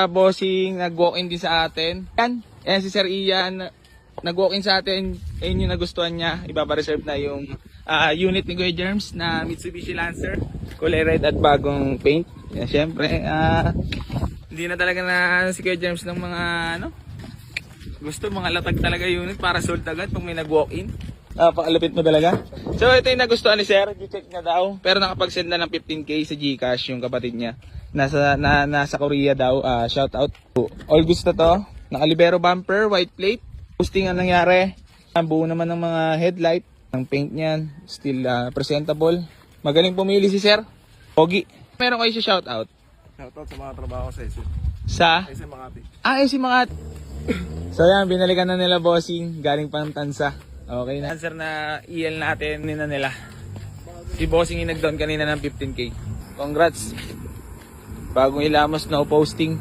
Bossing, nag-walk-in din sa atin. Yan si Sir Ian, nag-walk-in sa atin. Ayun yung nagustuhan niya. Ipapareserve na yung unit ni Kuya Germs na Mitsubishi Lancer. Kulay red at bagong paint. Yan, syempre, hindi na talaga na si Kuya Germs ng mga gusto mga latag talaga unit para sold agad pag may nag-walk-in. Pakalapit mo talaga. So ito yung nagustuhan ni Sir, i-check na daw. Pero nakapag-send na ng 15k sa GCash yung kapatid niya. Nasa Korea daw, shout out. All gusto to. Naka-libero bumper, white plate. Posting ang nangyari. Ang buo naman ng mga headlight. Ang paint niyan, still presentable. Magaling pumili si Sir. Pogi. Meron kayo siya shout out. Shout out sa mga trabaho sa SM. Sa? SM Makati. SM Makati. So yan, binalikan na nila bossing. Galing pang Tansa. Okay na. Answer na EL natin nila. Si bossing yung nag-down kanina ng 15k. Congrats. Bagong ilamos na posting.